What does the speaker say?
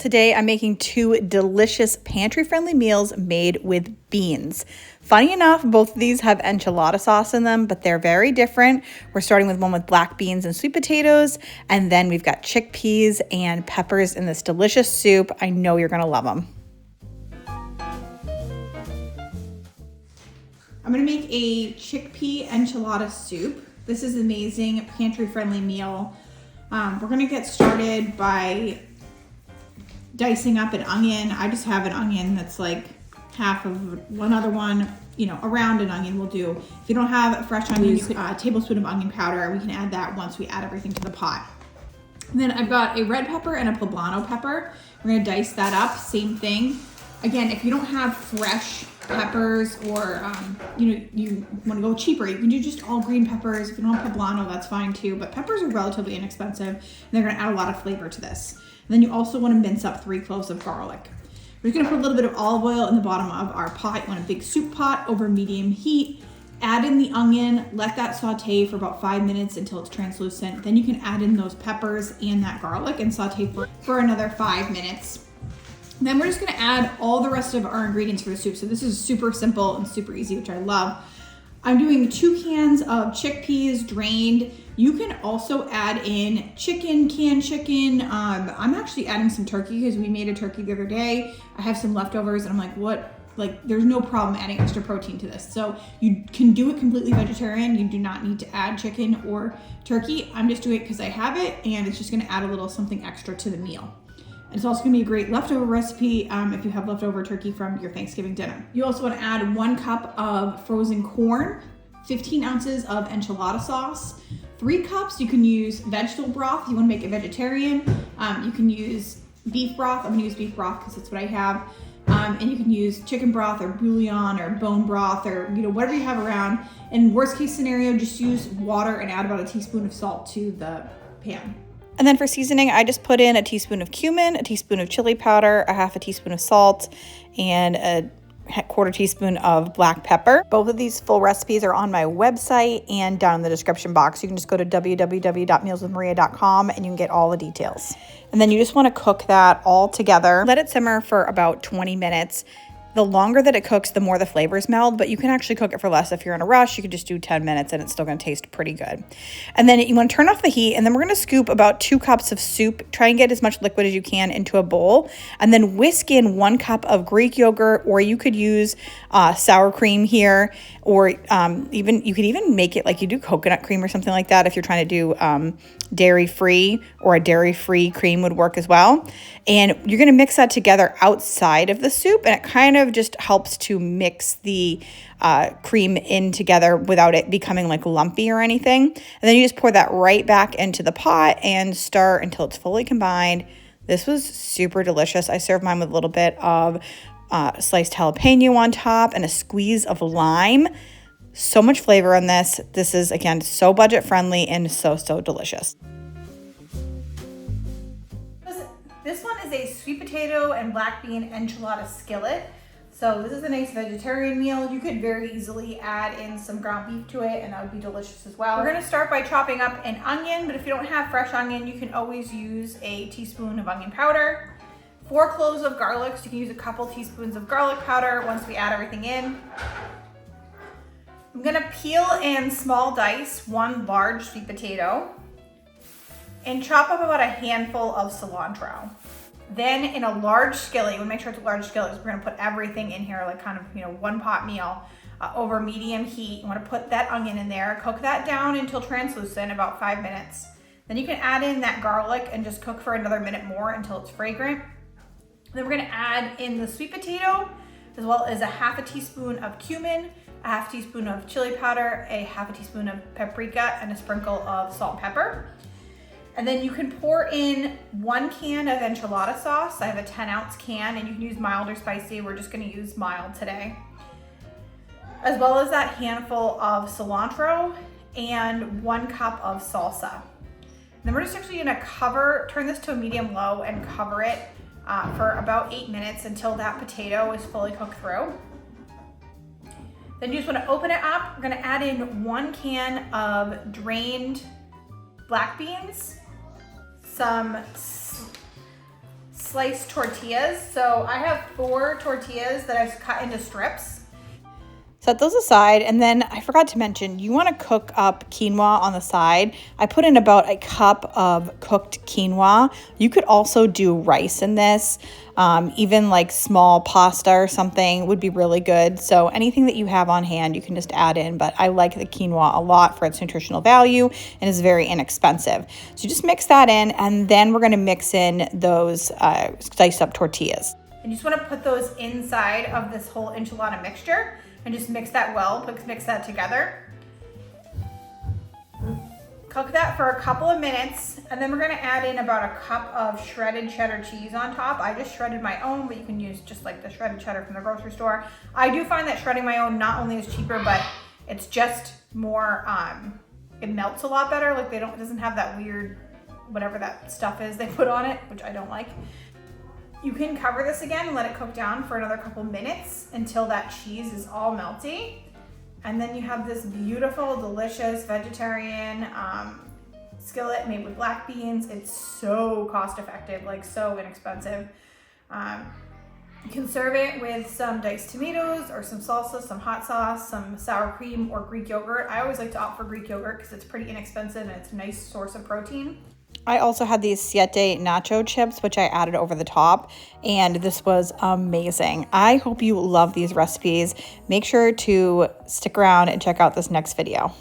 Today I'm making two delicious pantry-friendly meals made with beans. Funny enough, both of these have enchilada sauce in them, but they're very different. We're starting with one with black beans and sweet potatoes, and then we've got chickpeas and peppers in this delicious soup. I know you're gonna love them. I'm gonna make a chickpea enchilada soup. This is an amazing pantry-friendly meal. We're gonna get started by dicing up an onion. I just have an onion that's like half of one other one, around an onion will do. If you don't have a fresh onion, you could a tablespoon of onion powder. We can add that once we add everything to the pot. And then I've got a red pepper and a poblano pepper. We're gonna dice that up, same thing. Again, if you don't have fresh peppers or you want to go cheaper, you can do just all green peppers. If you don't have poblano, that's fine too, but peppers are relatively inexpensive and they're going to add a lot of flavor to this. And then you also want to mince up 3 cloves of garlic. We're just going to put a little bit of olive oil in the bottom of our pot. You want a big soup pot over medium heat. Add in the onion, let that saute for about 5 minutes until it's translucent. Then you can add in those peppers and that garlic and saute for another 5 minutes. Then we're just gonna add all the rest of our ingredients for the soup. So this is super simple and super easy, which I love. I'm doing 2 cans of chickpeas drained. You can also add in canned chicken. I'm actually adding some turkey because we made a turkey the other day. I have some leftovers and I'm like, there's no problem adding extra protein to this. So you can do it completely vegetarian. You do not need to add chicken or turkey. I'm just doing it because I have it and it's just gonna add a little something extra to the meal. It's also gonna be a great leftover recipe if you have leftover turkey from your Thanksgiving dinner. You also wanna add 1 cup of frozen corn, 15 ounces of enchilada sauce, 3 cups. You can use vegetable broth. You wanna make it vegetarian. You can use beef broth. I'm gonna use beef broth because that's what I have. And you can use chicken broth or bouillon or bone broth or whatever you have around. In worst case scenario, just use water and add about a teaspoon of salt to the pan. And then for seasoning, I just put in a teaspoon of cumin, a teaspoon of chili powder, a half a teaspoon of salt, and a quarter teaspoon of black pepper. Both of these full recipes are on my website and down in the description box. You can just go to www.mealswithmaria.com and you can get all the details. And then you just want to cook that all together. Let it simmer for about 20 minutes. The longer that it cooks, the more the flavors meld, but you can actually cook it for less. If you're in a rush, you could just do 10 minutes and it's still gonna taste pretty good. And then you wanna turn off the heat, and then we're gonna scoop about 2 cups of soup. Try and get as much liquid as you can into a bowl, and then whisk in 1 cup of Greek yogurt, or you could use sour cream here, or you could even make it like you do coconut cream or something like that if you're trying to do dairy-free, or a dairy-free cream would work as well. And you're gonna mix that together outside of the soup, and it kind of just helps to mix the cream in together without it becoming like lumpy or anything. And then you just pour that right back into the pot and stir until it's fully combined. This was super delicious. I served mine with a little bit of sliced jalapeno on top and a squeeze of lime. So much flavor in this. This is, again, so budget friendly and so delicious. This one is a sweet potato and black bean enchilada skillet. So this is a nice vegetarian meal. You could very easily add in some ground beef to it and that would be delicious as well. We're gonna start by chopping up an onion, but if you don't have fresh onion, you can always use a teaspoon of onion powder. 4 cloves of garlic, so you can use a couple teaspoons of garlic powder once we add everything in. I'm gonna peel and small dice 1 large sweet potato and chop up about a handful of cilantro. Then in a large skillet, you wanna make sure it's a large skillet, because we're gonna put everything in here, like kind of, 1 pot meal over medium heat. You wanna put that onion in there, cook that down until translucent, about 5 minutes. Then you can add in that garlic and just cook for another minute more until it's fragrant. Then we're gonna add in the sweet potato, as well as a half a teaspoon of cumin, a half teaspoon of chili powder, a half a teaspoon of paprika, and a sprinkle of salt and pepper. And then you can pour in 1 can of enchilada sauce. I have a 10-ounce can, and you can use mild or spicy. We're just gonna use mild today. As well as that handful of cilantro and 1 cup of salsa. And then we're just actually gonna turn this to a medium low and cover it for about 8 minutes until that potato is fully cooked through. Then you just wanna open it up. We're gonna add in 1 can of drained black beans, some sliced tortillas. So I have 4 tortillas that I've cut into strips. Set those aside, and then I forgot to mention, you want to cook up quinoa on the side. I put in about a cup of cooked quinoa. You could also do rice in this. Even like small pasta or something would be really good. So anything that you have on hand, you can just add in. But I like the quinoa a lot for its nutritional value and is very inexpensive. So just mix that in, and then we're going to mix in those sliced up tortillas. And you just want to put those inside of this whole enchilada mixture. And just mix that well, mix that together. Cook that for a couple of minutes, and then we're gonna add in about a cup of shredded cheddar cheese on top. I just shredded my own, but you can use just like the shredded cheddar from the grocery store. I do find that shredding my own not only is cheaper, but it's just more, it melts a lot better. Like it doesn't have that weird, whatever that stuff is they put on it, which I don't like. You can cover this again and let it cook down for another couple minutes until that cheese is all melty. And then you have this beautiful, delicious vegetarian skillet made with black beans. It's so cost effective, like so inexpensive. You can serve it with some diced tomatoes or some salsa, some hot sauce, some sour cream or Greek yogurt. I always like to opt for Greek yogurt because it's pretty inexpensive and it's a nice source of protein. I also had these Siete nacho chips, which I added over the top, and this was amazing. I hope you love these recipes. Make sure to stick around and check out this next video.